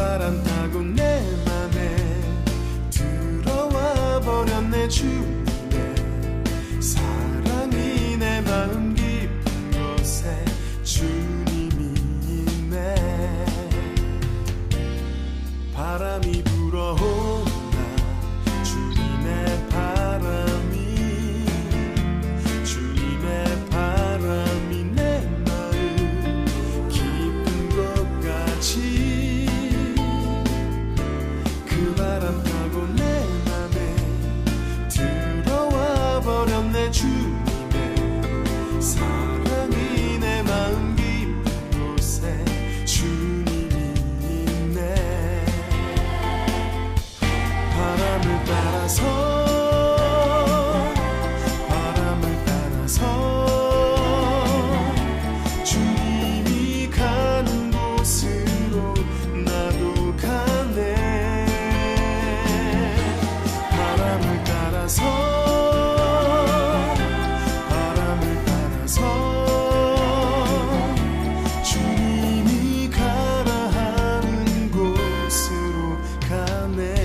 바람 타고 내 맘에 들어와 버렸네. 주님의 사랑이 내 마음 깊은 곳에 주님이 있네. 바람이 불어온다. 주님의 바람이 내 마음 깊은 것 같이. 그 바람 타고 내 맘에 들어와 버렸네. 주님의 사랑이 내 마음 깊은 곳에 주님이 있네. 바람을 따라서 주님이 가는 곳으로 나도 가네. 바람을 따라서 주님이 가라 하는 곳으로 가네.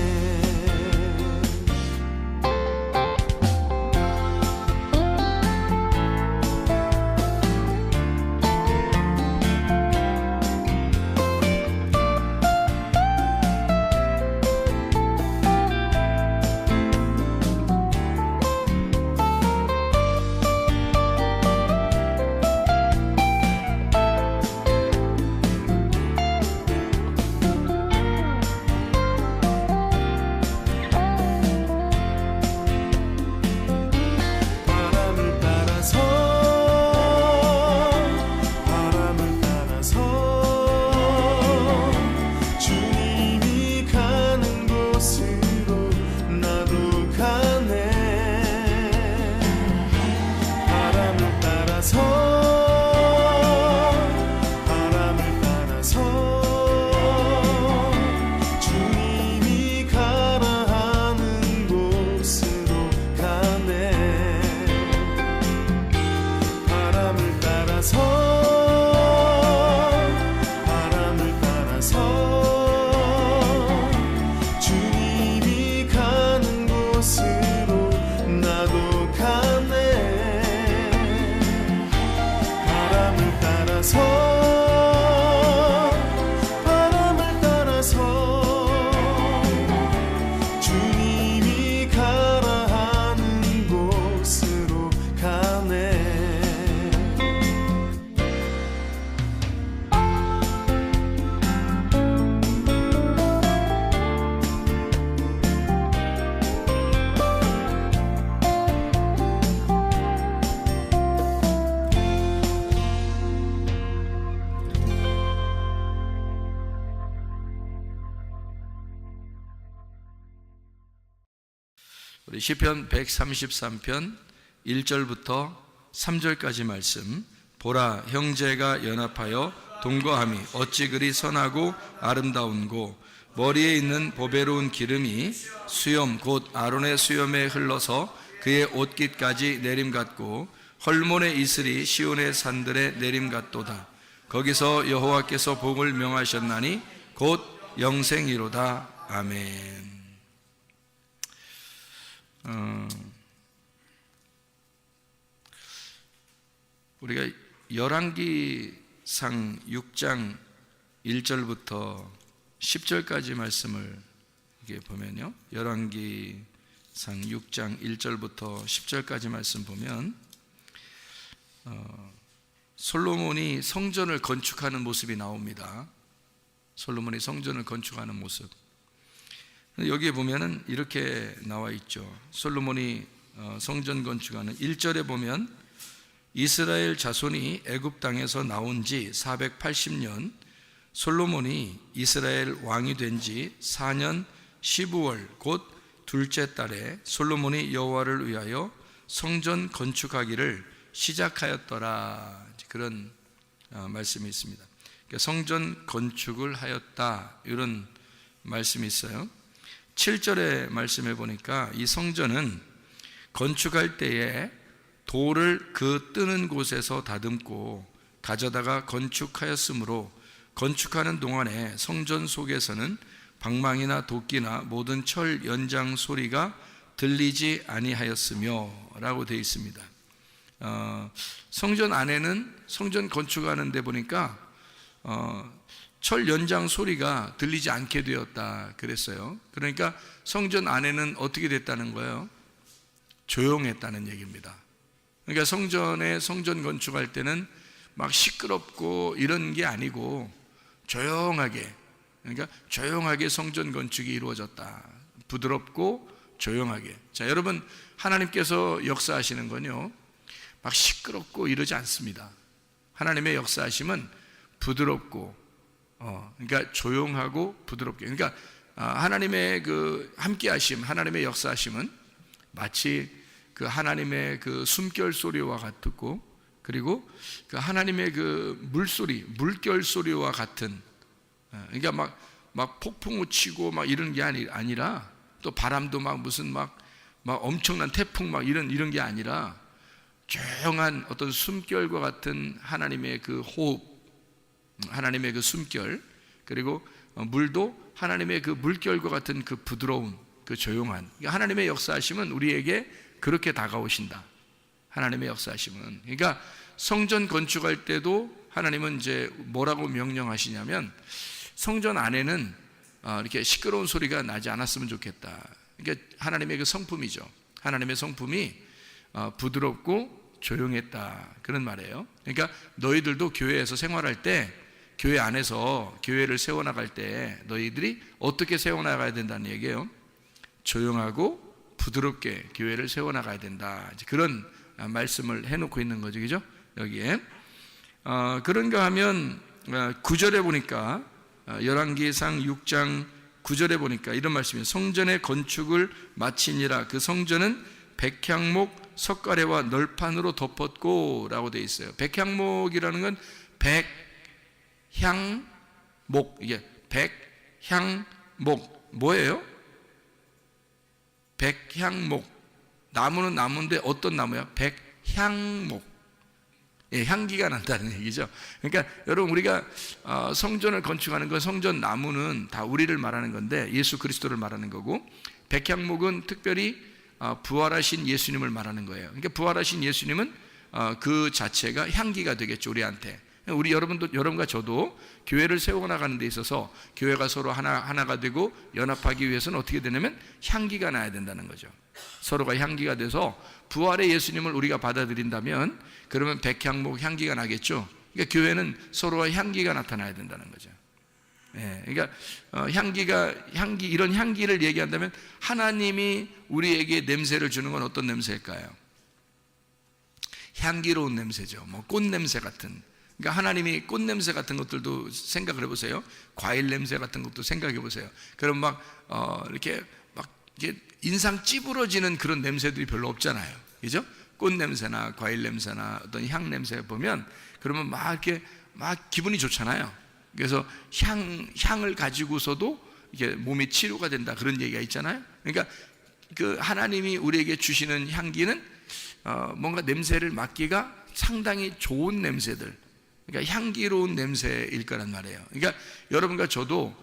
우리 시편 133편 1절부터 3절까지 말씀. 보라, 형제가 연합하여 동거함이 어찌 그리 선하고 아름다운고, 머리에 있는 보배로운 기름이 수염 곧 아론의 수염에 흘러서 그의 옷깃까지 내림같고, 헐몬의 이슬이 시온의 산들에 내림같도다. 거기서 여호와께서 복을 명하셨나니 곧 영생이로다. 아멘. 우리가 열왕기상 6장 1절부터 10절까지 말씀을 이게 보면요, 열왕기상 6장 1절부터 10절까지 말씀 보면 솔로몬이 성전을 건축하는 모습이 나옵니다. 솔로몬이 성전을 건축하는 모습. 여기에 보면은 이렇게 나와 있죠. 솔로몬이 성전 건축하는 1절에 보면 이스라엘 자손이 애굽 땅에서 나온 지 480년, 솔로몬이 이스라엘 왕이 된 지 4년 15월 곧 둘째 달에 솔로몬이 여호와를 위하여 성전 건축하기를 시작하였더라. 그런 말씀이 있습니다. 그러니까 성전 건축을 하였다, 이런 말씀이 있어요. 7절의 말씀해 보니까 이 성전은 건축할 때에 돌을 그 뜨는 곳에서 다듬고 가져다가 건축하였으므로 건축하는 동안에 성전 속에서는 방망이나 도끼나 모든 철 연장 소리가 들리지 아니하였으며 라고 되어 있습니다. 성전 안에는 성전 건축하는 데 보니까 철 연장 소리가 들리지 않게 되었다 그랬어요. 그러니까 성전 안에는 어떻게 됐다는 거예요? 조용했다는 얘기입니다. 그러니까 성전 건축할 때는 막 시끄럽고 이런 게 아니고 조용하게, 그러니까 조용하게 성전 건축이 이루어졌다. 부드럽고 조용하게. 자, 여러분, 하나님께서 역사하시는 건요, 막 시끄럽고 이러지 않습니다. 하나님의 역사하심은 부드럽고, 그러니까 조용하고 부드럽게. 그러니까 하나님의 그 함께하심, 하나님의 역사하심은 마치 그 하나님의 그 숨결 소리와 같고, 그리고 그 하나님의 그 물소리, 물결 소리와 같은, 그러니까 막 폭풍우 치고 막 이런 게 아니라, 또 바람도 막 무슨 막 엄청난 태풍 막 이런 게 아니라, 조용한 어떤 숨결과 같은 하나님의 그 호흡, 하나님의 그 숨결, 그리고 물도 하나님의 그 물결과 같은 그 부드러운, 그 조용한, 하나님의 역사하심은 우리에게 그렇게 다가오신다. 하나님의 역사하심은. 그러니까 성전 건축할 때도 하나님은 이제 뭐라고 명령하시냐면, 성전 안에는 이렇게 시끄러운 소리가 나지 않았으면 좋겠다. 그러니까 하나님의 그 성품이죠. 하나님의 성품이 부드럽고 조용했다, 그런 말이에요. 그러니까 너희들도 교회에서 생활할 때, 교회 안에서 교회를 세워나갈 때 너희들이 어떻게 세워나가야 된다는 얘기예요. 조용하고 부드럽게 교회를 세워나가야 된다, 그런 말씀을 해놓고 있는 거죠, 그죠? 여기에 그런가 하면 9절에 보니까, 열왕기상 6장 9절에 보니까 이런 말씀이에요. 성전의 건축을 마치니라. 그 성전은 백향목 석가래와 널판으로 덮었고 라고 되어 있어요. 백향목이라는 건 백향목, 이게 백향목 뭐예요? 백향목, 나무는 나무인데 어떤 나무야? 백향목. 예, 향기가 난다는 얘기죠. 그러니까 여러분, 우리가 성전을 건축하는 건, 성전 나무는 다 우리를 말하는 건데 예수 그리스도를 말하는 거고, 백향목은 특별히 부활하신 예수님을 말하는 거예요. 그러니까 부활하신 예수님은 그 자체가 향기가 되겠죠, 우리한테. 우리 여러분과 저도 교회를 세워나가는 데 있어서 교회가 서로 하나가 되고 연합하기 위해서는 어떻게 되냐면 향기가 나야 된다는 거죠. 서로가 향기가 돼서 부활의 예수님을 우리가 받아들인다면, 그러면 백향목 향기가 나겠죠. 그러니까 교회는 서로가 향기가 나타나야 된다는 거죠. 예, 그러니까 이런 향기를 얘기한다면, 하나님이 우리에게 냄새를 주는 건 어떤 냄새일까요? 향기로운 냄새죠. 뭐 꽃 냄새 같은. 그러니까 하나님이 꽃 냄새 같은 것들도 생각을 해보세요. 과일 냄새 같은 것도 생각해 보세요. 그럼 이렇게 인상 찌부러지는 그런 냄새들이 별로 없잖아요, 그죠? 꽃 냄새나 과일 냄새나 어떤 향 냄새 보면, 그러면 이렇게 기분이 좋잖아요. 그래서 향을 가지고서도 이게 몸이 치료가 된다, 그런 얘기가 있잖아요. 그러니까 그 하나님이 우리에게 주시는 향기는 뭔가 냄새를 맡기가 상당히 좋은 냄새들, 그러니까 향기로운 냄새일 거란 말이에요. 그러니까 여러분과 저도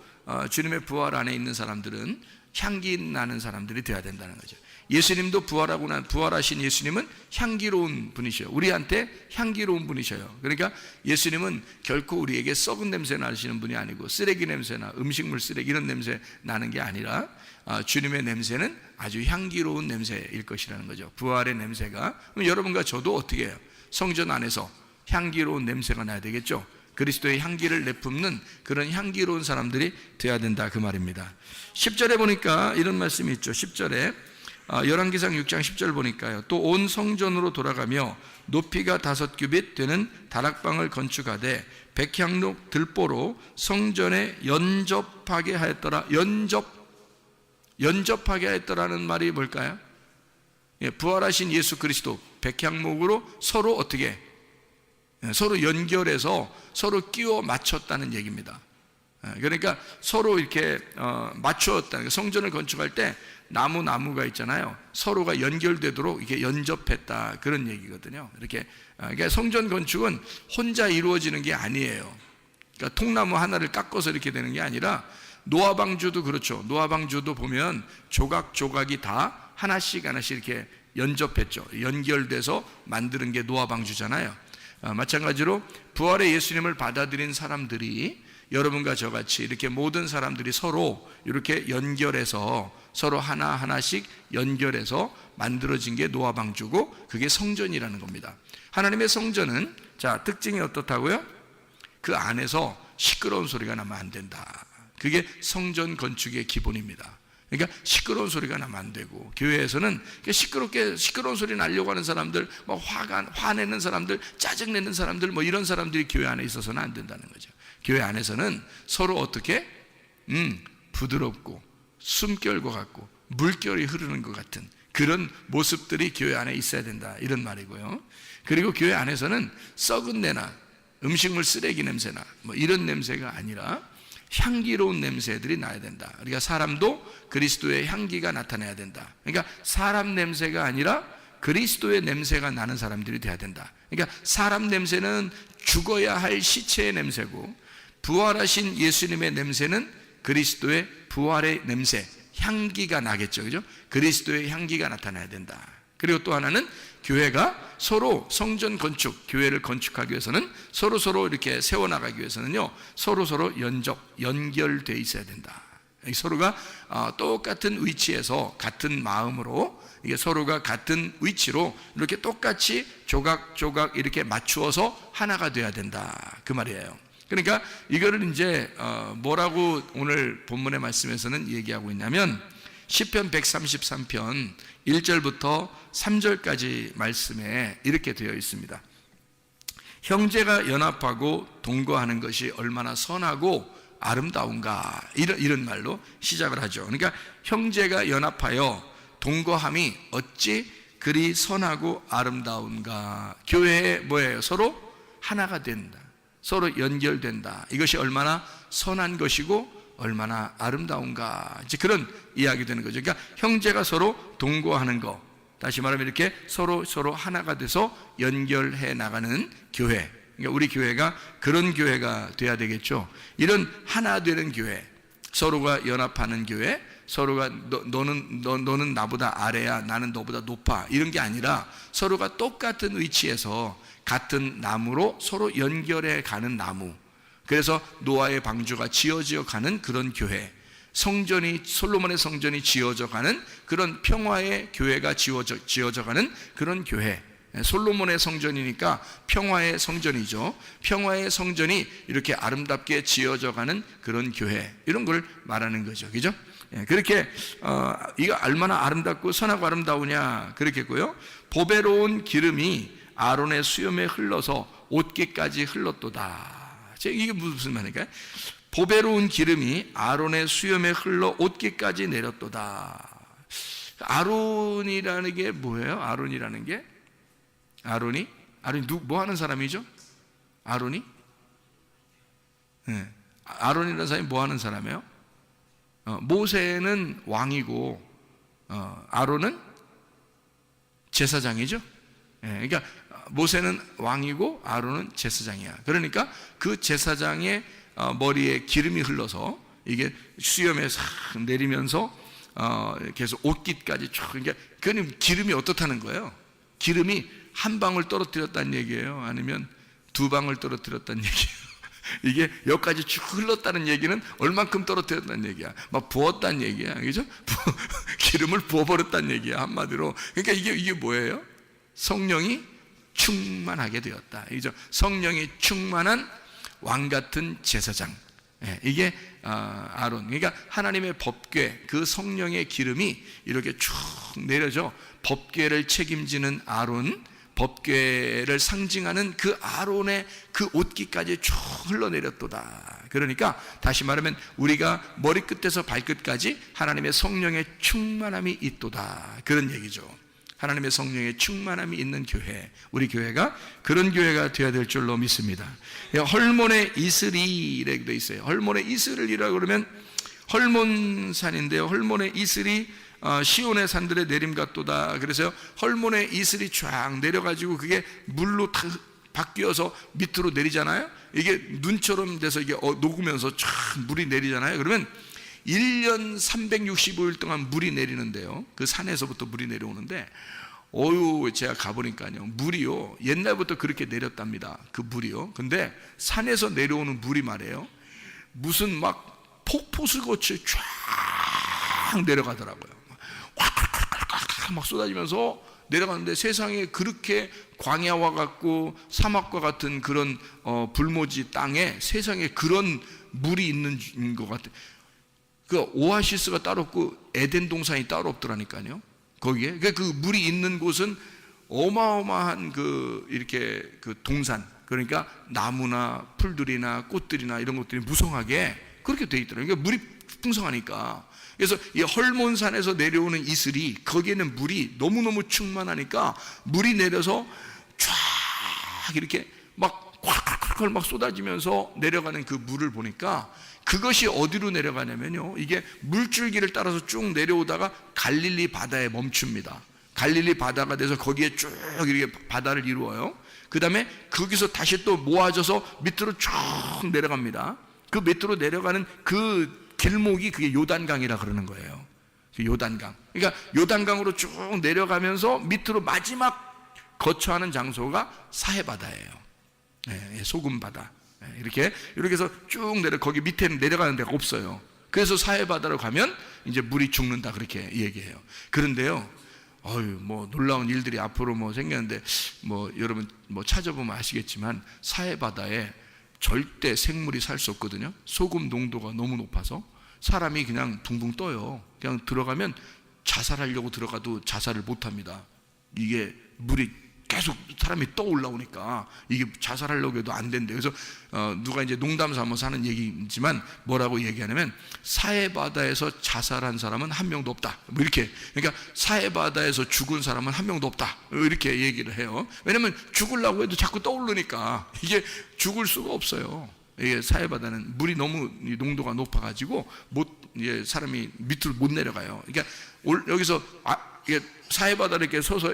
주님의 부활 안에 있는 사람들은 향기 나는 사람들이 되어야 된다는 거죠. 예수님도 부활하신 예수님은 향기로운 분이셔요. 우리한테 향기로운 분이셔요. 그러니까 예수님은 결코 우리에게 썩은 냄새 나시는 분이 아니고, 쓰레기 냄새나 음식물 쓰레기 이런 냄새 나는 게 아니라, 주님의 냄새는 아주 향기로운 냄새일 것이라는 거죠. 부활의 냄새가. 그럼 여러분과 저도 어떻게 해요? 성전 안에서 향기로운 냄새가 나야 되겠죠. 그리스도의 향기를 내뿜는 그런 향기로운 사람들이 되어야 된다, 그 말입니다. 10절에 보니까 이런 말씀이 있죠. 10절에 열왕기상 6장 10절 보니까요, 또 온 성전으로 돌아가며 높이가 5규빗 되는 다락방을 건축하되 백향록 들보로 성전에 연접하게 하였더라. 연접하게 하였더라는 말이 뭘까요? 예, 부활하신 예수 그리스도 백향목으로 서로 어떻게, 서로 연결해서 서로 끼워 맞췄다는 얘기입니다. 그러니까 서로 이렇게 맞추었다는, 성전을 건축할 때 나무가 있잖아요. 서로가 연결되도록 이렇게 연접했다, 그런 얘기거든요. 이렇게. 그러니까 성전 건축은 혼자 이루어지는 게 아니에요. 그러니까 통나무 하나를 깎아서 이렇게 되는 게 아니라, 노아방주도 그렇죠. 노아방주도 보면 조각조각이 다 하나씩 이렇게 연접했죠. 연결돼서 만드는 게 노아방주잖아요. 마찬가지로 부활의 예수님을 받아들인 사람들이, 여러분과 저같이 이렇게 모든 사람들이 서로 이렇게 연결해서, 서로 하나하나씩 연결해서 만들어진 게 노아방주고, 그게 성전이라는 겁니다. 하나님의 성전은, 자, 특징이 어떻다고요? 그 안에서 시끄러운 소리가 나면 안 된다. 그게 성전 건축의 기본입니다. 그러니까 시끄러운 소리가 나면 안 되고, 교회에서는 시끄러운 소리 나려고 하는 사람들, 뭐 화내는 사람들, 짜증내는 사람들, 뭐 이런 사람들이 교회 안에 있어서는 안 된다는 거죠. 교회 안에서는 서로 어떻게 부드럽고 숨결과 같고 물결이 흐르는 것 같은 그런 모습들이 교회 안에 있어야 된다, 이런 말이고요. 그리고 교회 안에서는 썩은 내나 음식물 쓰레기 냄새나 뭐 이런 냄새가 아니라 향기로운 냄새들이 나야 된다. 그러니까 사람도 그리스도의 향기가 나타나야 된다. 그러니까 사람 냄새가 아니라 그리스도의 냄새가 나는 사람들이 돼야 된다. 그러니까 사람 냄새는 죽어야 할 시체의 냄새고, 부활하신 예수님의 냄새는 그리스도의 부활의 냄새, 향기가 나겠죠. 그죠? 그리스도의 향기가 나타나야 된다. 그리고 또 하나는, 교회가 서로 성전 건축, 교회를 건축하기 위해서는 서로 이렇게 세워나가기 위해서는요, 서로 연결되어 있어야 된다. 서로가 똑같은 위치에서 같은 마음으로, 이게 서로가 같은 위치로 이렇게 똑같이 조각조각 이렇게 맞추어서 하나가 돼야 된다, 그 말이에요. 그러니까 이거를 이제 뭐라고 오늘 본문의 말씀에서는 얘기하고 있냐면, 시편 133편 1절부터 3절까지 말씀에 이렇게 되어 있습니다. 형제가 연합하고 동거하는 것이 얼마나 선하고 아름다운가, 이런 말로 시작을 하죠. 그러니까 형제가 연합하여 동거함이 어찌 그리 선하고 아름다운가. 교회에 뭐예요? 서로 하나가 된다, 서로 연결된다. 이것이 얼마나 선한 것이고 얼마나 아름다운가, 이제 그런 이야기 되는 거죠. 그러니까 형제가 서로 동거하는 거, 다시 말하면 이렇게 서로 하나가 돼서 연결해 나가는 교회, 그러니까 우리 교회가 그런 교회가 돼야 되겠죠. 이런 하나 되는 교회, 서로가 연합하는 교회, 서로가 너는 나보다 아래야, 나는 너보다 높아, 이런 게 아니라 서로가 똑같은 위치에서 같은 나무로 서로 연결해 가는 나무. 그래서 노아의 방주가 지어져 가는 그런 교회, 솔로몬의 성전이 지어져 가는 그런 평화의 교회가 지어져 가는 그런 교회. 솔로몬의 성전이니까 평화의 성전이죠. 평화의 성전이 이렇게 아름답게 지어져 가는 그런 교회, 이런 걸 말하는 거죠. 그죠? 그렇게 이거 얼마나 아름답고 선하고 아름다우냐, 그렇겠고요. 보배로운 기름이 아론의 수염에 흘러서 옷깃까지 흘렀도다. 이게 무슨 말인가요? 보배로운 기름이 아론의 수염에 흘러 옷깃까지 내렸도다. 아론이라는 게 뭐예요? 아론이 뭐 하는 사람이죠? 아론이? 네. 아론이라는 사람이 뭐 하는 사람이에요? 모세는 왕이고 아론은 제사장이죠. 네. 그러니까 모세는 왕이고 아론은 제사장이야. 그러니까 그 제사장의 머리에 기름이 흘러서 이게 수염에 싹 내리면서 계속 옷깃까지 쭉. 그러니까 그건 기름이 어떻다는 거예요? 기름이 한 방울 떨어뜨렸다는 얘기예요? 아니면 두 방울 떨어뜨렸다는 얘기예요? 이게 여기까지 쭉 흘렀다는 얘기는 얼만큼 떨어뜨렸다는 얘기야? 막 부었다는 얘기야, 그죠? 기름을 부어버렸다는 얘기야, 한마디로. 그러니까 이게 뭐예요? 성령이 충만하게 되었다, 그죠? 성령이 충만한 왕 같은 제사장. 이게 아론. 그러니까 하나님의 법궤, 그 성령의 기름이 이렇게 쭉 내려져 법궤를 책임지는 아론, 법궤를 상징하는 그 아론의 그 옷깃까지 쭉 흘러내렸도다. 그러니까 다시 말하면 우리가 머리끝에서 발끝까지 하나님의 성령의 충만함이 있도다, 그런 얘기죠. 하나님의 성령의 충만함이 있는 교회, 우리 교회가 그런 교회가 되어야 될 줄로 믿습니다. 헐몬의 이슬이라고 되어 있어요. 헐몬의 이슬이라고 그러면 헐몬산인데요, 헐몬의 이슬이 시온의 산들의 내림 같도다. 그래서 헐몬의 이슬이 쫙 내려가지고 그게 물로 바뀌어서 밑으로 내리잖아요. 이게 눈처럼 돼서 이게 녹으면서 쫙 물이 내리잖아요. 그러면 1년 365일 동안 물이 내리는데요. 그 산에서부터 물이 내려오는데, 제가 가보니까요, 물이요, 옛날부터 그렇게 내렸답니다. 그 물이요. 근데 산에서 내려오는 물이 말이에요, 무슨 막 폭포수같이 쫙 내려가더라고요. 막 쏟아지면서 내려가는데, 세상에 그렇게 광야와 같고 사막과 같은 그런 불모지 땅에 세상에 그런 물이 있는 것 같아요. 그 오아시스가 따로 없고 에덴 동산이 따로 없더라니까요. 거기에 그 물이 있는 곳은 어마어마한 이렇게 동산, 그러니까 나무나 풀들이나 꽃들이나 이런 것들이 무성하게 그렇게 돼 있더라고요. 그러니까 물이 풍성하니까. 그래서 이 헐몬산에서 내려오는 이슬이, 거기에는 물이 너무너무 충만하니까 물이 내려서 쫙 이렇게 막 콸콸콸 막 쏟아지면서 내려가는 그 물을 보니까, 그것이 어디로 내려가냐면요, 이게 물줄기를 따라서 쭉 내려오다가 갈릴리 바다에 멈춥니다. 갈릴리 바다가 돼서 거기에 쭉 이렇게 바다를 이루어요. 그 다음에 거기서 다시 또 모아져서 밑으로 쭉 내려갑니다. 그 밑으로 내려가는 그 길목이 그게 요단강이라 그러는 거예요. 요단강. 그러니까 요단강으로 쭉 내려가면서 밑으로 마지막 거처하는 장소가 사해바다예요. 소금바다. 이렇게 해서 쭉 거기 밑에는 내려가는 데가 없어요. 그래서 사해바다로 가면 이제 물이 죽는다, 그렇게 얘기해요. 그런데요, 뭐 놀라운 일들이 앞으로 뭐 생겼는데, 뭐 여러분 뭐 찾아보면 아시겠지만 사해바다에 절대 생물이 살 수 없거든요. 소금 농도가 너무 높아서 사람이 그냥 붕붕 떠요. 그냥 들어가면 자살하려고 들어가도 자살을 못 합니다. 이게 물이 계속 사람이 떠 올라오니까 이게 자살하려고 해도 안 된대요. 그래서 누가 이제 농담 삼아서 하는 얘기지만 뭐라고 얘기하냐면, 사해바다에서 자살한 사람은 한 명도 없다, 뭐 이렇게. 그러니까 사해바다에서 죽은 사람은 한 명도 없다, 이렇게 얘기를 해요. 왜냐면 죽으려고 해도 자꾸 떠오르니까 이게 죽을 수가 없어요. 이게 사해바다는 물이 너무 농도가 높아가지고 사람이 밑으로 못 내려가요. 그러니까 여기서 이게 사해바다를 이렇게 서서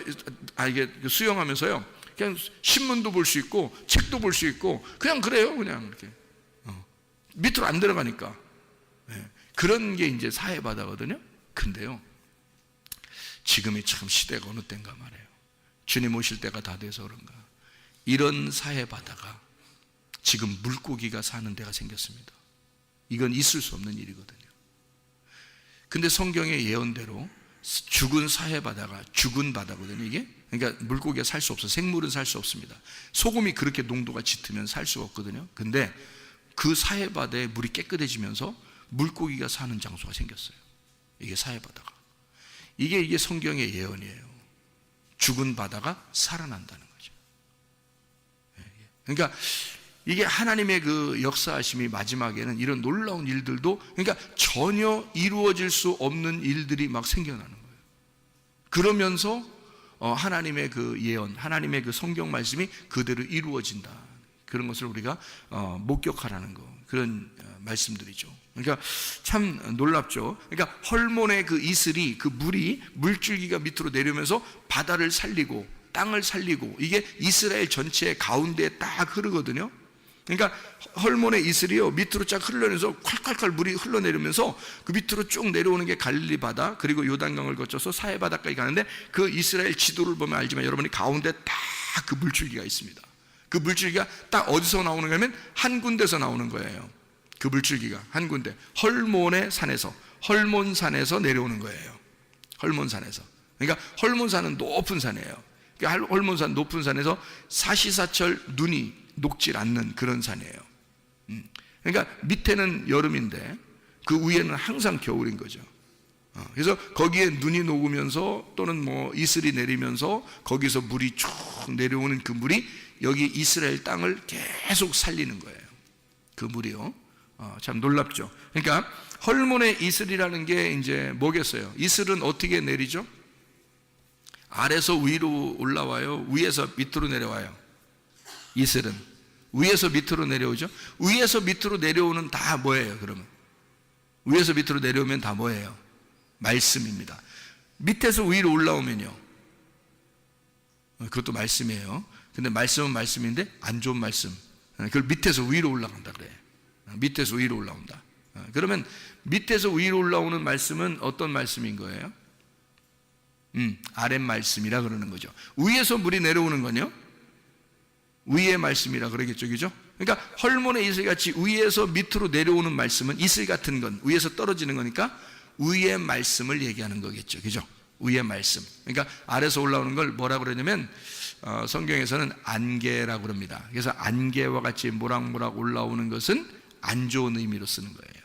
이게 수영하면서요, 그냥 신문도 볼 수 있고 책도 볼 수 있고 그냥 그래요. 그냥 이렇게 밑으로 안 들어가니까. 그런 게 이제 사해바다거든요. 근데요, 지금이 참 시대가 어느 때인가 말이에요. 주님 오실 때가 다 돼서 그런가, 이런 사해바다가 지금 물고기가 사는 데가 생겼습니다. 이건 있을 수 없는 일이거든요. 근데 성경의 예언대로 죽은 사해바다가 죽은 바다거든요, 이게. 그러니까 물고기가 살 수 없어요. 생물은 살 수 없습니다. 소금이 그렇게 농도가 짙으면 살 수가 없거든요. 근데 그 사해바다에 물이 깨끗해지면서 물고기가 사는 장소가 생겼어요. 이게 사해바다가. 이게 성경의 예언이에요. 죽은 바다가 살아난다는 거죠. 그러니까 이게 하나님의 그 역사하심이 마지막에는 이런 놀라운 일들도, 그러니까 전혀 이루어질 수 없는 일들이 막 생겨나는 거예요. 그러면서 하나님의 그 예언, 하나님의 그 성경 말씀이 그대로 이루어진다, 그런 것을 우리가 목격하라는 거, 그런 말씀들이죠. 그러니까 참 놀랍죠. 그러니까 헐몬의 그 이슬이, 그 물줄기가 밑으로 내려오면서 바다를 살리고 땅을 살리고, 이게 이스라엘 전체의 가운데에 딱 흐르거든요. 그러니까 헐몬의 이슬이요, 밑으로 쫙 흘러내면서 콸콸콸 물이 흘러내리면서 그 밑으로 쭉 내려오는 게 갈릴리 바다, 그리고 요단강을 거쳐서 사해바다까지 가는데, 그 이스라엘 지도를 보면 알지만 여러분이 가운데 딱 그 물줄기가 있습니다. 그 물줄기가 딱 어디서 나오는가 하면 한 군데서 나오는 거예요. 그 물줄기가 한 군데, 헐몬의 산에서, 헐몬산에서 내려오는 거예요. 헐몬산에서. 그러니까 헐몬산은 높은 산이에요. 그러니까 헐몬산, 높은 산에서 사시사철 눈이 녹질 않는 그런 산이에요. 그러니까 밑에는 여름인데 그 위에는 항상 겨울인 거죠. 그래서 거기에 눈이 녹으면서 또는 뭐 이슬이 내리면서 거기서 물이 쭉 내려오는 그 물이 여기 이스라엘 땅을 계속 살리는 거예요. 그 물이요. 참 놀랍죠. 그러니까 헐몬의 이슬이라는 게 이제 뭐겠어요? 이슬은 어떻게 내리죠? 아래서 위로 올라와요? 위에서 밑으로 내려와요? 이슬은 위에서 밑으로 내려오죠. 위에서 밑으로 내려오는 다 뭐예요? 그러면 위에서 밑으로 내려오면 다 뭐예요? 말씀입니다. 밑에서 위로 올라오면요, 그것도 말씀이에요. 근데 말씀은 말씀인데 안 좋은 말씀. 그걸 밑에서 위로 올라간다 그래. 밑에서 위로 올라온다. 그러면 밑에서 위로 올라오는 말씀은 어떤 말씀인 거예요? 아랫 말씀이라 그러는 거죠. 위에서 물이 내려오는 건요, 위의 말씀이라 그러겠죠, 그죠? 그러니까 헐몬의 이슬같이 위에서 밑으로 내려오는 말씀은 이슬 같은 건 위에서 떨어지는 거니까 위의 말씀을 얘기하는 거겠죠, 그죠? 위의 말씀. 그러니까 아래서 올라오는 걸 뭐라 그러냐면 성경에서는 안개라고 그럽니다. 그래서 안개와 같이 모락모락 올라오는 것은 안 좋은 의미로 쓰는 거예요.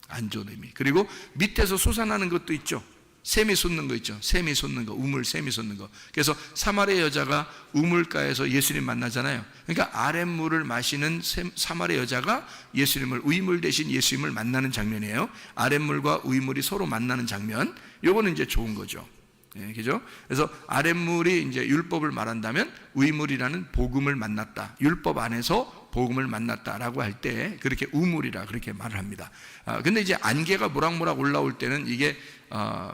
안 좋은 의미. 그리고 밑에서 솟아나는 것도 있죠. 샘이 솟는 거 있죠. 샘이 솟는 거, 우물, 샘이 솟는 거. 그래서 사마리아 여자가 우물가에서 예수님 만나잖아요. 그러니까 아랫물을 마시는 사마리아 여자가 예수님을, 위물 대신 예수님을 만나는 장면이에요. 아랫물과 위물이 서로 만나는 장면. 요거는 이제 좋은 거죠. 예, 그죠? 그래서 아랫물이 이제 율법을 말한다면 위물이라는 복음을 만났다. 율법 안에서 복음을 만났다라고 할 때 그렇게 우물이라 그렇게 말을 합니다. 근데 이제 안개가 모락모락 올라올 때는 이게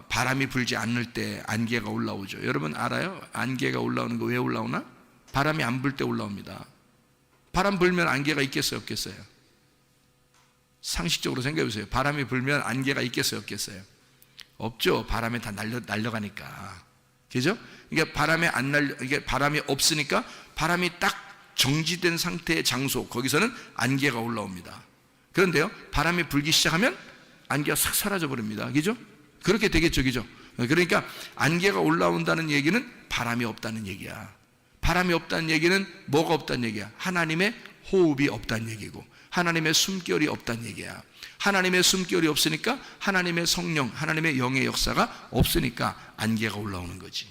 바람이 불지 않을 때 안개가 올라오죠. 여러분 알아요? 안개가 올라오는 거 왜 올라오나? 바람이 안 불 때 올라옵니다. 바람 불면 안개가 있겠어요, 없겠어요? 상식적으로 생각해 보세요. 바람이 불면 안개가 있겠어요, 없겠어요? 없죠. 바람에 다 날려가니까. 그죠? 그러니까 이게 바람이 없으니까 바람이 딱 정지된 상태의 장소, 거기서는 안개가 올라옵니다. 그런데요, 바람이 불기 시작하면 안개가 싹 사라져 버립니다. 그죠? 그렇게 되겠죠, 그죠? 그러니까 안개가 올라온다는 얘기는 바람이 없다는 얘기야. 바람이 없다는 얘기는 뭐가 없다는 얘기야? 하나님의 호흡이 없다는 얘기고, 하나님의 숨결이 없다는 얘기야. 하나님의 숨결이 없으니까 하나님의 성령, 하나님의 영의 역사가 없으니까 안개가 올라오는 거지.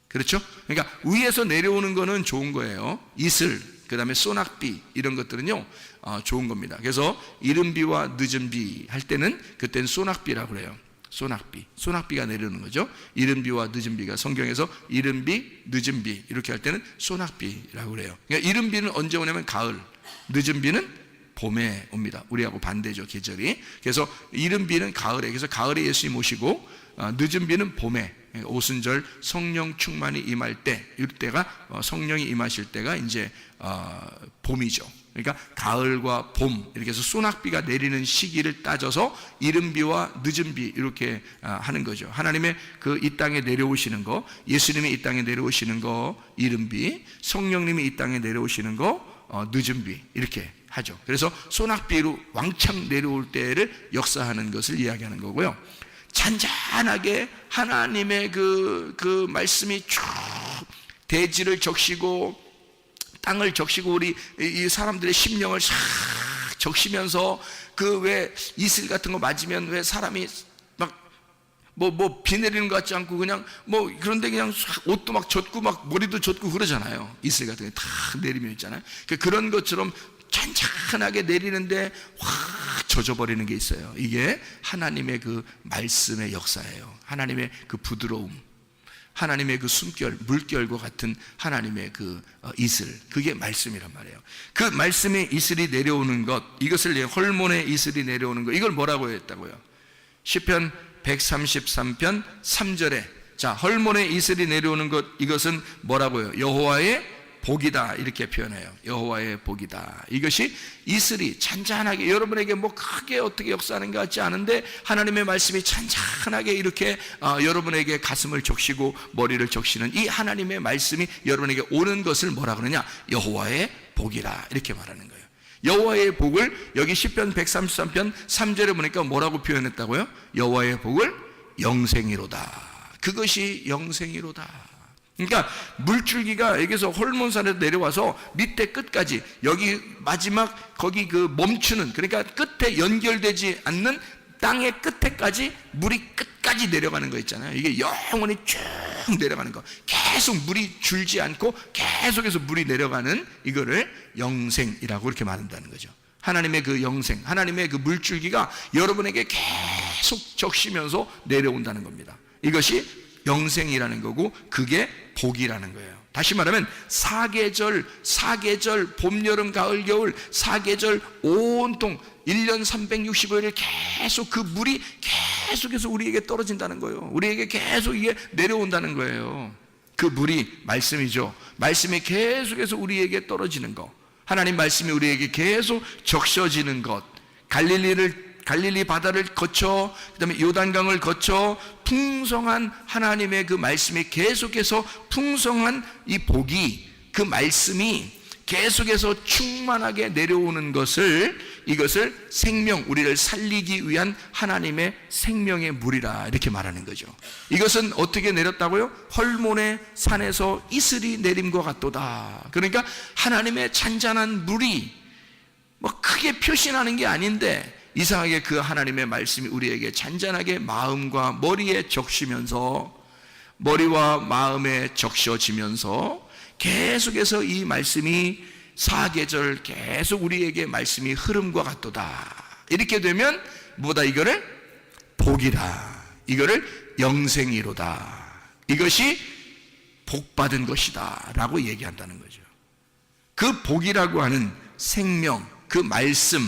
그렇죠? 그러니까 위에서 내려오는 거는 좋은 거예요. 이슬, 그 다음에 소낙비, 이런 것들은요 좋은 겁니다. 그래서 이른 비와 늦은 비 할 때는 그때는 소낙비라고 그래요. 소낙비가 내려오는 거죠. 이른 비와 늦은 비가 성경에서 이른 비, 늦은 비 이렇게 할 때는 소낙비라고 그래요. 그러니까 이른 비는 언제 오냐면 가을, 늦은 비는 봄에 옵니다. 우리하고 반대죠, 계절이. 그래서 이른 비는 가을에, 그래서 가을에 예수님 오시고, 늦은 비는 봄에, 오순절 성령 충만이 임할 때, 이때가 성령이 임하실 때가 이제 봄이죠. 그러니까 가을과 봄, 이렇게 해서 소낙비가 내리는 시기를 따져서 이른 비와 늦은 비 이렇게 하는 거죠. 하나님의 그 이 땅에 내려오시는 거, 예수님이 이 땅에 내려오시는 거 이른 비, 성령님이 이 땅에 내려오시는 거 늦은 비, 이렇게 하죠. 그래서 소낙비로 왕창 내려올 때를 역사하는 것을 이야기하는 거고요. 잔잔하게 하나님의 그 말씀이 쭉 대지를 적시고 땅을 적시고 우리 이 사람들의 심령을 싹 적시면서 그 왜 이슬 같은 거 맞으면 왜 사람이 막 비 내리는 것 같지 않고 그냥 그런데 그냥 옷도 막 젖고 막 머리도 젖고 그러잖아요. 이슬 같은 게 다 내리면 있잖아요. 그런 것처럼 잔잔하게 내리는데 확 젖어버리는 게 있어요. 이게 하나님의 그 말씀의 역사예요. 하나님의 그 부드러움, 하나님의 그 숨결, 물결과 같은 하나님의 그 이슬, 그게 말씀이란 말이에요. 그 말씀의 이슬이 내려오는 것, 이것을 헐몬의 이슬이 내려오는 것, 이걸 뭐라고 했다고요? 시편 133편 3절에 자, 헐몬의 이슬이 내려오는 것, 이것은 뭐라고요? 여호와의 복이다, 이렇게 표현해요. 여호와의 복이다. 이것이 이슬이 잔잔하게, 여러분에게 크게 어떻게 역사하는 것 같지 않은데 하나님의 말씀이 잔잔하게 이렇게 여러분에게 가슴을 적시고 머리를 적시는 이 하나님의 말씀이 여러분에게 오는 것을 뭐라 그러냐? 여호와의 복이라, 이렇게 말하는 거예요. 여호와의 복을 여기 시편 133편 3절에 보니까 뭐라고 표현했다고요? 여호와의 복을 영생이로다. 그것이 영생이로다. 그러니까 물줄기가 여기서 헐몬산에서 내려와서 밑에 끝까지, 여기 마지막 거기 그 멈추는, 그러니까 끝에 연결되지 않는 땅의 끝에까지 물이 끝까지 내려가는 거 있잖아요. 이게 영원히 쭉 내려가는 거, 계속 물이 줄지 않고 계속해서 물이 내려가는 이거를 영생이라고 그렇게 말한다는 거죠. 하나님의 그 영생, 하나님의 그 물줄기가 여러분에게 계속 적시면서 내려온다는 겁니다. 이것이 영생이라는 거고, 그게 복이라는 거예요. 다시 말하면 사계절, 봄, 여름, 가을, 겨울, 사계절 온통 1년 365일을 계속 그 물이 계속해서 우리에게 떨어진다는 거예요. 우리에게 계속 이게 내려온다는 거예요. 그 물이 말씀이죠. 말씀이 계속해서 우리에게 떨어지는 것, 하나님 말씀이 우리에게 계속 적셔지는 것, 갈릴리 바다를 거쳐 그다음에 요단강을 거쳐 풍성한 하나님의 그 말씀이 계속해서 풍성한 이 복이, 그 말씀이 계속해서 충만하게 내려오는 것을, 이것을 생명, 우리를 살리기 위한 하나님의 생명의 물이라 이렇게 말하는 거죠. 이것은 어떻게 내렸다고요? 헐몬의 산에서 이슬이 내림과 같도다. 그러니까 하나님의 잔잔한 물이 뭐 크게 표시나는 게 아닌데 이상하게 그 하나님의 말씀이 우리에게 잔잔하게 마음과 머리에 적시면서, 머리와 마음에 적셔지면서 계속해서 이 말씀이 사계절 계속 우리에게 말씀이 흐름과 같도다. 이렇게 되면 뭐다? 이거를 복이라, 이거를 영생이로다, 이것이 복받은 것이다 라고 얘기한다는 거죠. 그 복이라고 하는 생명, 그 말씀,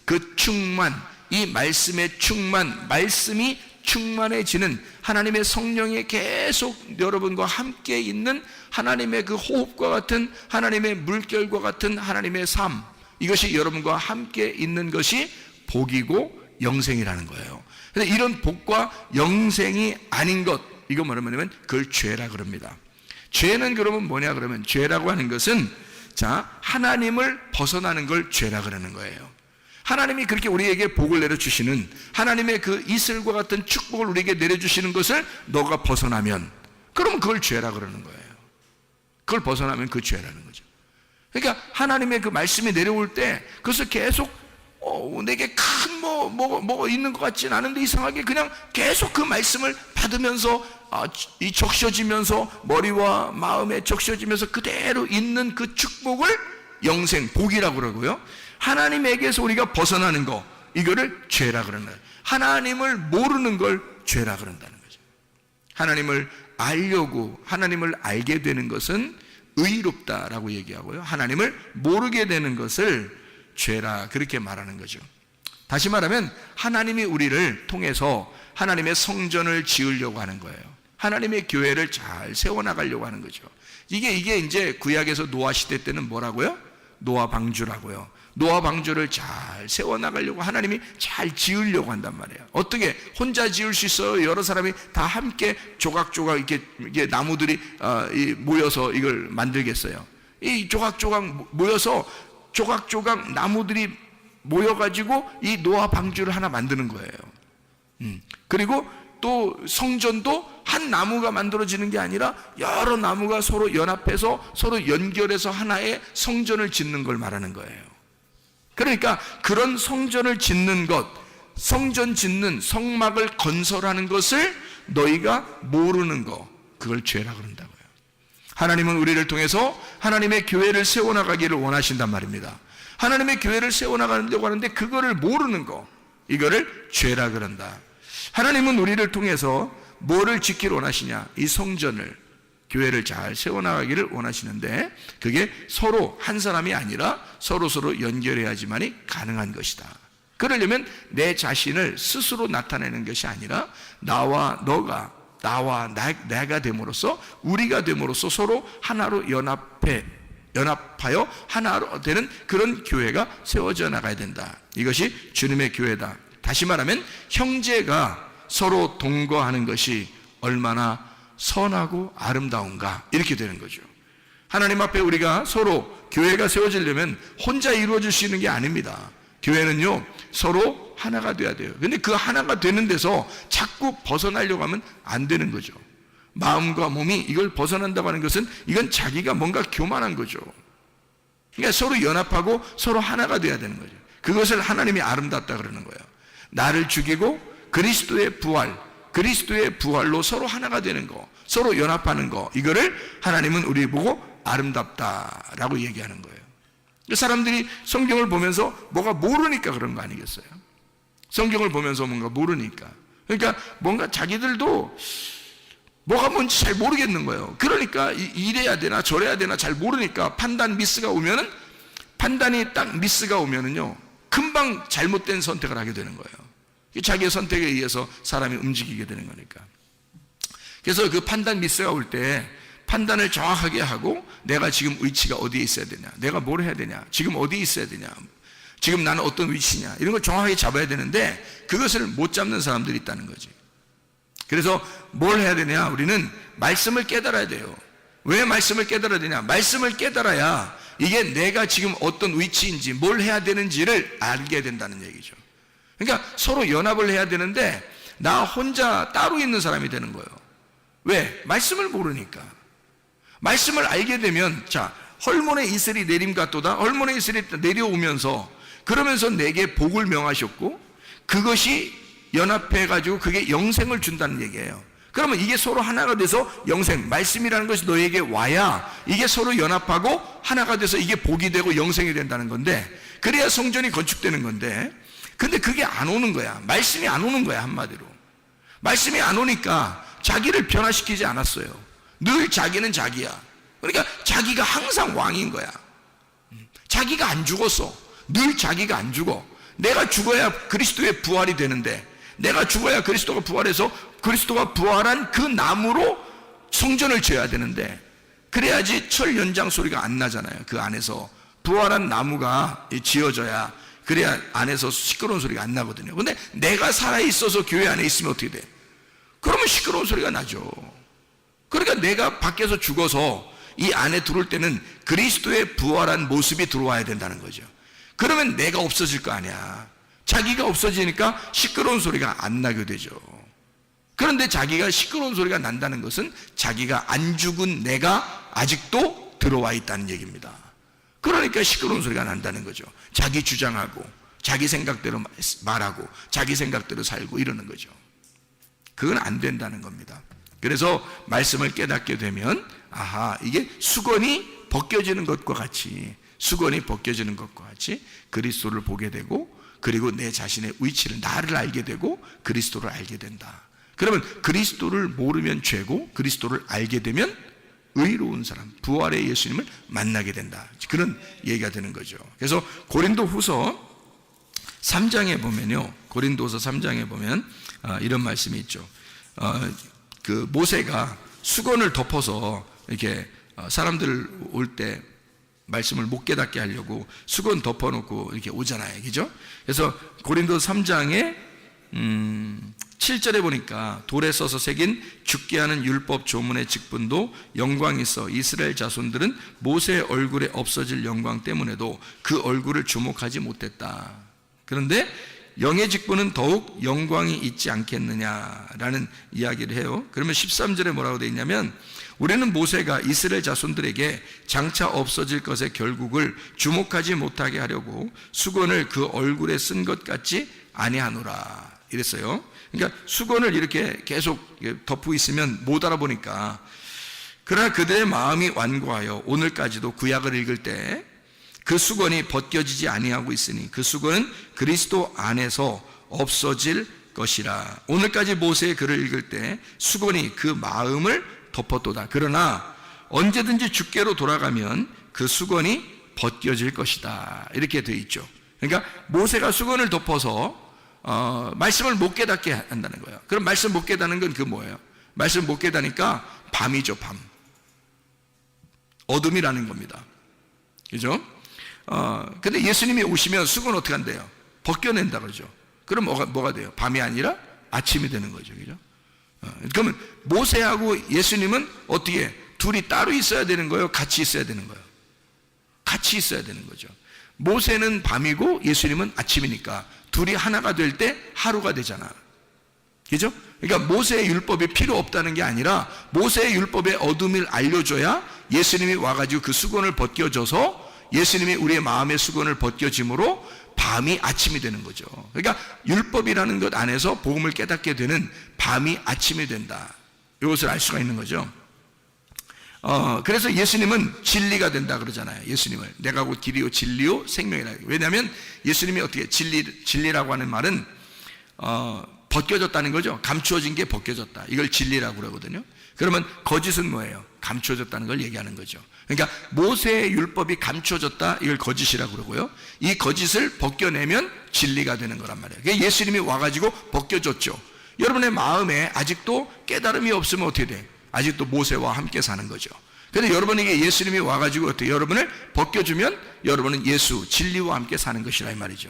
그 충만, 이 말씀의 충만, 말씀이 충만해지는 하나님의 성령이 계속 여러분과 함께 있는 하나님의 그 호흡과 같은, 하나님의 물결과 같은 하나님의 삶, 이것이 여러분과 함께 있는 것이 복이고 영생이라는 거예요. 근데 이런 복과 영생이 아닌 것, 이거 뭐냐면 그걸 죄라 그럽니다. 죄는 그러면 뭐냐 그러면, 죄라고 하는 것은 자, 하나님을 벗어나는 걸 죄라 그러는 거예요. 하나님이 그렇게 우리에게 복을 내려주시는, 하나님의 그 이슬과 같은 축복을 우리에게 내려주시는 것을 너가 벗어나면, 그러면 그걸 죄라 그러는 거예요. 그걸 벗어나면 그 죄라는 거죠. 그러니까 하나님의 그 말씀이 내려올 때 그것을 계속 내게 큰 뭐가 있는 것 같지는 않은데 이상하게 그냥 계속 그 말씀을 받으면서 이 적셔지면서 머리와 마음에 적셔지면서 그대로 있는 그 축복을 영생, 복이라고 그러고요. 하나님에게서 우리가 벗어나는 거, 이거를 죄라 그러는 거예요. 하나님을 모르는 걸 죄라 그런다는 거죠. 하나님을 알려고, 하나님을 알게 되는 것은 의롭다라고 얘기하고요, 하나님을 모르게 되는 것을 죄라 그렇게 말하는 거죠. 다시 말하면 하나님이 우리를 통해서 하나님의 성전을 지으려고 하는 거예요. 하나님의 교회를 잘 세워나가려고 하는 거죠. 이게 이제 구약에서 노아 시대 때는 뭐라고요? 노아 방주라고요. 노아 방주를 잘 세워나가려고 하나님이 잘 지으려고 한단 말이에요. 어떻게 혼자 지을 수 있어요? 여러 사람이 다 함께 조각조각 이게 나무들이 모여서 이걸 만들겠어요? 이 조각조각 모여서 조각조각 나무들이 모여가지고 이 노아 방주를 하나 만드는 거예요. 그리고 또 성전도 한 나무가 만들어지는 게 아니라 여러 나무가 서로 연합해서 서로 연결해서 하나의 성전을 짓는 걸 말하는 거예요. 그러니까 그런 성전을 짓는 것, 성전 짓는 성막을 건설하는 것을 너희가 모르는 거, 그걸 죄라 그런다고요. 하나님은 우리를 통해서 하나님의 교회를 세워나가기를 원하신단 말입니다. 하나님의 교회를 세워나가려고 하는데 그거를 모르는 거, 이거를 죄라 그런다. 하나님은 우리를 통해서 뭐를 짓기를 원하시냐? 이 성전을, 교회를 잘 세워나가기를 원하시는데 그게 서로 한 사람이 아니라 서로 연결해야지만이 가능한 것이다. 그러려면 내 자신을 스스로 나타내는 것이 아니라 나와 너가, 나와 내가 됨으로써, 우리가 됨으로써 서로 하나로 연합하여 하나로 되는 그런 교회가 세워져 나가야 된다. 이것이 주님의 교회다. 다시 말하면 형제가 서로 동거하는 것이 얼마나 선하고 아름다운가, 이렇게 되는 거죠. 하나님 앞에 우리가 서로 교회가 세워지려면 혼자 이루어질 수 있는 게 아닙니다. 교회는요 서로 하나가 돼야 돼요. 근데 그 하나가 되는 데서 자꾸 벗어나려고 하면 안 되는 거죠. 마음과 몸이 이걸 벗어난다고 하는 것은 이건 자기가 뭔가 교만한 거죠. 그러니까 서로 연합하고 서로 하나가 돼야 되는 거죠. 그것을 하나님이 아름답다 그러는 거예요. 나를 죽이고 그리스도의 부활로 서로 하나가 되는 거, 서로 연합하는 거, 이거를 하나님은 우리 보고 아름답다라고 얘기하는 거예요. 사람들이 성경을 보면서 뭐가 모르니까 그런 거 아니겠어요? 성경을 보면서 뭔가 모르니까. 그러니까 뭔가 자기들도 뭐가 뭔지 잘 모르겠는 거예요. 그러니까 이래야 되나 저래야 되나 잘 모르니까 판단이 딱 미스가 오면은요 금방 잘못된 선택을 하게 되는 거예요. 자기의 선택에 의해서 사람이 움직이게 되는 거니까. 그래서 그 판단 미스가 올 때 판단을 정확하게 하고 내가 지금 위치가 어디에 있어야 되냐, 내가 뭘 해야 되냐, 지금 어디에 있어야 되냐, 지금 나는 어떤 위치냐, 이런 걸 정확하게 잡아야 되는데 그것을 못 잡는 사람들이 있다는 거지. 그래서 뭘 해야 되냐, 우리는 말씀을 깨달아야 돼요. 왜 말씀을 깨달아야 되냐, 말씀을 깨달아야 이게 내가 지금 어떤 위치인지 뭘 해야 되는지를 알게 된다는 얘기죠. 그러니까 서로 연합을 해야 되는데 나 혼자 따로 있는 사람이 되는 거예요. 왜? 말씀을 모르니까. 말씀을 알게 되면, 자, 헐몬의 이슬이 내림 같도다. 헐몬의 이슬이 내려오면서 그러면서 내게 복을 명하셨고 그것이 연합해가지고 그게 영생을 준다는 얘기예요. 그러면 이게 서로 하나가 돼서 영생, 말씀이라는 것이 너에게 와야 이게 서로 연합하고 하나가 돼서 이게 복이 되고 영생이 된다는 건데, 그래야 성전이 건축되는 건데, 근데 그게 안 오는 거야. 말씀이 안 오는 거야. 한마디로 말씀이 안 오니까 자기를 변화시키지 않았어요. 늘 자기는 자기야. 그러니까 자기가 항상 왕인 거야. 자기가 안 죽었어. 늘 자기가 안 죽어. 내가 죽어야 그리스도의 부활이 되는데, 내가 죽어야 그리스도가 부활해서 그리스도가 부활한 그 나무로 성전을 지어야 되는데, 그래야지 철 연장 소리가 안 나잖아요. 그 안에서 부활한 나무가 지어져야, 그래야 안에서 시끄러운 소리가 안 나거든요. 근데 내가 살아있어서 교회 안에 있으면 어떻게 돼? 그러면 시끄러운 소리가 나죠. 그러니까 내가 밖에서 죽어서 이 안에 들어올 때는 그리스도의 부활한 모습이 들어와야 된다는 거죠. 그러면 내가 없어질 거 아니야. 자기가 없어지니까 시끄러운 소리가 안 나게 되죠. 그런데 자기가 시끄러운 소리가 난다는 것은 자기가 안 죽은 내가 아직도 들어와 있다는 얘기입니다. 그러니까 시끄러운 소리가 난다는 거죠. 자기 주장하고 자기 생각대로 말하고 자기 생각대로 살고 이러는 거죠. 그건 안 된다는 겁니다. 그래서 말씀을 깨닫게 되면, 아하, 이게 수건이 벗겨지는 것과 같이, 수건이 벗겨지는 것과 같이 그리스도를 보게 되고, 그리고 내 자신의 위치를, 나를 알게 되고 그리스도를 알게 된다. 그러면 그리스도를 모르면 죄고 그리스도를 알게 되면 의로운 사람, 부활의 예수님을 만나게 된다. 그런 얘기가 되는 거죠. 그래서 고린도후서 3장에 보면요, 고린도서 3장에 보면 이런 말씀이 있죠. 그 모세가 수건을 덮어서 이렇게 사람들 올 때 말씀을 못 깨닫게 하려고 수건 덮어놓고 이렇게 오잖아요. 그죠? 그래서 고린도서 3장에 7절에 보니까 돌에 써서 새긴 죽게 하는 율법 조문의 직분도 영광이 있어 이스라엘 자손들은 모세의 얼굴에 없어질 영광 때문에도 그 얼굴을 주목하지 못했다. 그런데 영의 직분은 더욱 영광이 있지 않겠느냐라는 이야기를 해요. 그러면 13절에 뭐라고 되어 있냐면, 우리는 모세가 이스라엘 자손들에게 장차 없어질 것의 결국을 주목하지 못하게 하려고 수건을 그 얼굴에 쓴 것 같지 아니하노라 이랬어요. 그러니까 수건을 이렇게 계속 덮고 있으면 못 알아보니까, 그러나 그들의 마음이 완고하여 오늘까지도 구약을 읽을 때 그 수건이 벗겨지지 아니하고 있으니 그 수건은 그리스도 안에서 없어질 것이라. 오늘까지 모세의 글을 읽을 때 수건이 그 마음을 덮었도다. 그러나 언제든지 주께로 돌아가면 그 수건이 벗겨질 것이다. 이렇게 되어 있죠. 그러니까 모세가 수건을 덮어서 말씀을 못 깨닫게 한다는 거예요. 그럼 말씀 못 깨닫는 건 그 뭐예요? 말씀 못 깨닫으니까 밤이죠. 밤. 어둠이라는 겁니다. 그죠? 근데 예수님이 오시면 수건 어떻게 한대요? 벗겨낸다 그러죠. 그럼 뭐가 돼요? 밤이 아니라 아침이 되는 거죠. 그죠? 그러면 모세하고 예수님은 어떻게 둘이 따로 있어야 되는 거예요? 같이 있어야 되는 거예요? 같이 있어야 되는 거죠. 모세는 밤이고 예수님은 아침이니까 둘이 하나가 될 때 하루가 되잖아. 그죠? 그러니까 모세의 율법이 필요 없다는 게 아니라 모세의 율법의 어둠을 알려줘야 예수님이 와가지고 그 수건을 벗겨줘서 예수님이 우리의 마음의 수건을 벗겨짐으로 밤이 아침이 되는 거죠. 그러니까 율법이라는 것 안에서 복음을 깨닫게 되는 밤이 아침이 된다. 이것을 알 수가 있는 거죠. 그래서 예수님은 진리가 된다 그러잖아요. 예수님을 내가 곧 길이요 진리요 생명이라. 왜냐하면 예수님이 어떻게 진리라고 하는 말은 벗겨졌다는 거죠. 감추어진 게 벗겨졌다. 이걸 진리라고 그러거든요. 그러면 거짓은 뭐예요? 감추어졌다는 걸 얘기하는 거죠. 그러니까 모세의 율법이 감추어졌다, 이걸 거짓이라고 그러고요. 이 거짓을 벗겨내면 진리가 되는 거란 말이에요. 그러니까 예수님이 와가지고 벗겨줬죠. 여러분의 마음에 아직도 깨달음이 없으면 어떻게 돼? 아직도 모세와 함께 사는 거죠. 근데 여러분에게 예수님이 와가지고 어떻게 여러분을 벗겨주면 여러분은 예수 진리와 함께 사는 것이라 이 말이죠.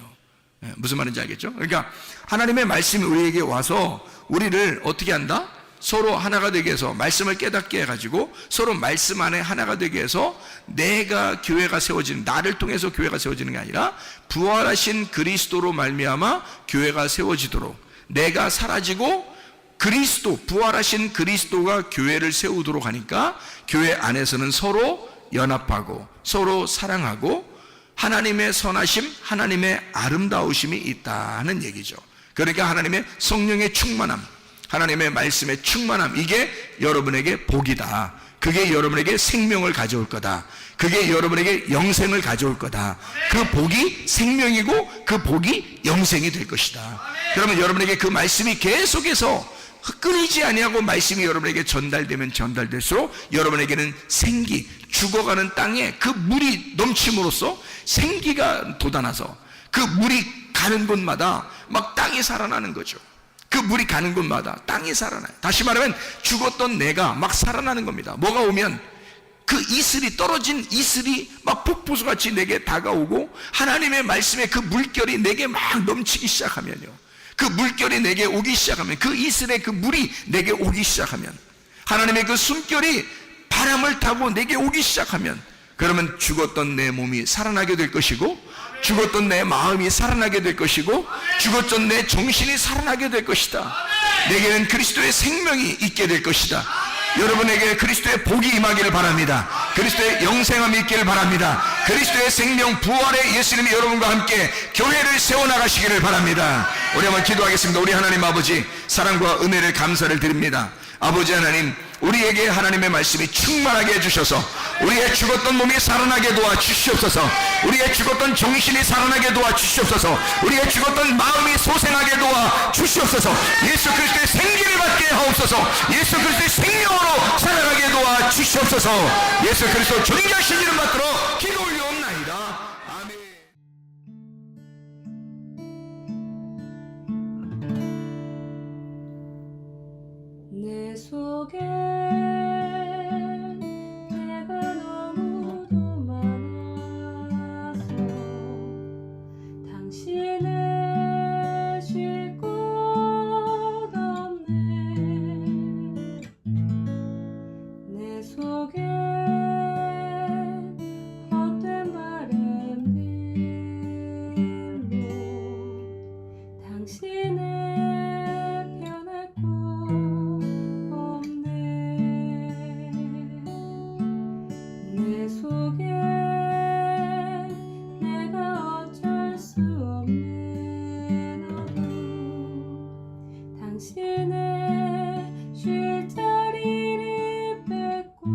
무슨 말인지 알겠죠? 그러니까 하나님의 말씀이 우리에게 와서 우리를 어떻게 한다? 서로 하나가 되게 해서 말씀을 깨닫게 해가지고 서로 말씀 안에 하나가 되게 해서 내가 교회가 세워지는, 나를 통해서 교회가 세워지는 게 아니라 부활하신 그리스도로 말미암아 교회가 세워지도록, 내가 사라지고 그리스도, 부활하신 그리스도가 교회를 세우도록 하니까 교회 안에서는 서로 연합하고 서로 사랑하고 하나님의 선하심, 하나님의 아름다우심이 있다는 얘기죠. 그러니까 하나님의 성령의 충만함, 하나님의 말씀의 충만함, 이게 여러분에게 복이다. 그게 여러분에게 생명을 가져올 거다. 그게 여러분에게 영생을 가져올 거다. 그 복이 생명이고 그 복이 영생이 될 것이다. 그러면 여러분에게 그 말씀이 계속해서 끊이지 아니하고 말씀이 여러분에게 전달되면 전달될수록 여러분에게는 생기, 죽어가는 땅에 그 물이 넘침으로써 생기가 돋아나서 그 물이 가는 곳마다 막 땅이 살아나는 거죠. 그 물이 가는 곳마다 땅이 살아나요. 다시 말하면 죽었던 내가 막 살아나는 겁니다. 뭐가 오면 그 이슬이, 떨어진 이슬이 막 폭포수같이 내게 다가오고 하나님의 말씀에 그 물결이 내게 막 넘치기 시작하면요, 그 물결이 내게 오기 시작하면, 그 이슬의 그 물이 내게 오기 시작하면, 하나님의 그 숨결이 바람을 타고 내게 오기 시작하면, 그러면 죽었던 내 몸이 살아나게 될 것이고, 죽었던 내 마음이 살아나게 될 것이고, 죽었던 내 정신이 살아나게 될 것이다. 내게는 그리스도의 생명이 있게 될 것이다. 여러분에게 그리스도의 복이 임하기를 바랍니다. 그리스도의 영생함이 있기를 바랍니다. 그리스도의 생명 부활의 예수님이 여러분과 함께 교회를 세워나가시기를 바랍니다. 우리 한번 기도하겠습니다. 우리 하나님 아버지, 사랑과 은혜를 감사를 드립니다. 아버지 하나님, 우리에게 하나님의 말씀이 충만하게 해주셔서 우리의 죽었던 몸이 살아나게 도와주시옵소서. 우리의 죽었던 정신이 살아나게 도와주시옵소서. 우리의 죽었던 마음이 소생하게 도와주시옵소서. 예수 그리스도의 생기를 받게 하옵소서. 예수 그리스도의 생명으로 살아가게 도와주시옵소서. 예수 그리스도 존귀하신 이름 받들어 기도 올려옵나이다. 아멘. 내 속에 내가 너무도 많아서 당신을 쉴 곳 없네. 내 속에 헛된 바램들로 당신을 변할 곳 내 속에 내가 어쩔 수 없는 어둠, 당신의 쉴 자리를 뺏고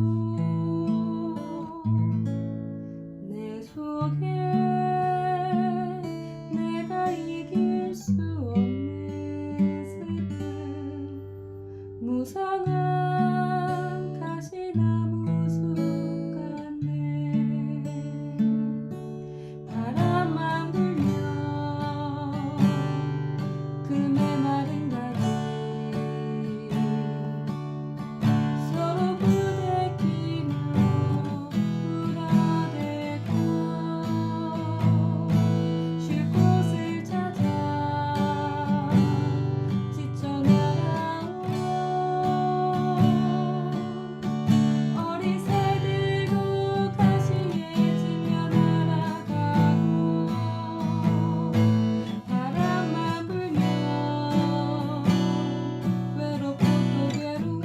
내 속에 내가 이길 수 없는 슬픔, 무성한 가시나무 바람만 불면 그 메마른 가지 서로 부대끼며 울어대고 쉴 곳을 찾아 지쳐 나가오. 어린 새 들고 가시에 지며 날아가고 바람만 불면 외롭고 또 괴로워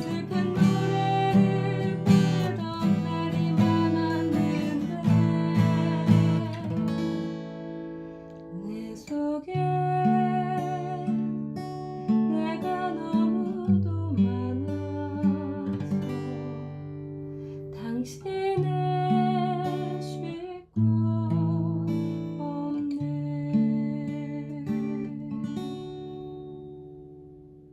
슬픈 노래를 부르던 날이 많았는데 내 속에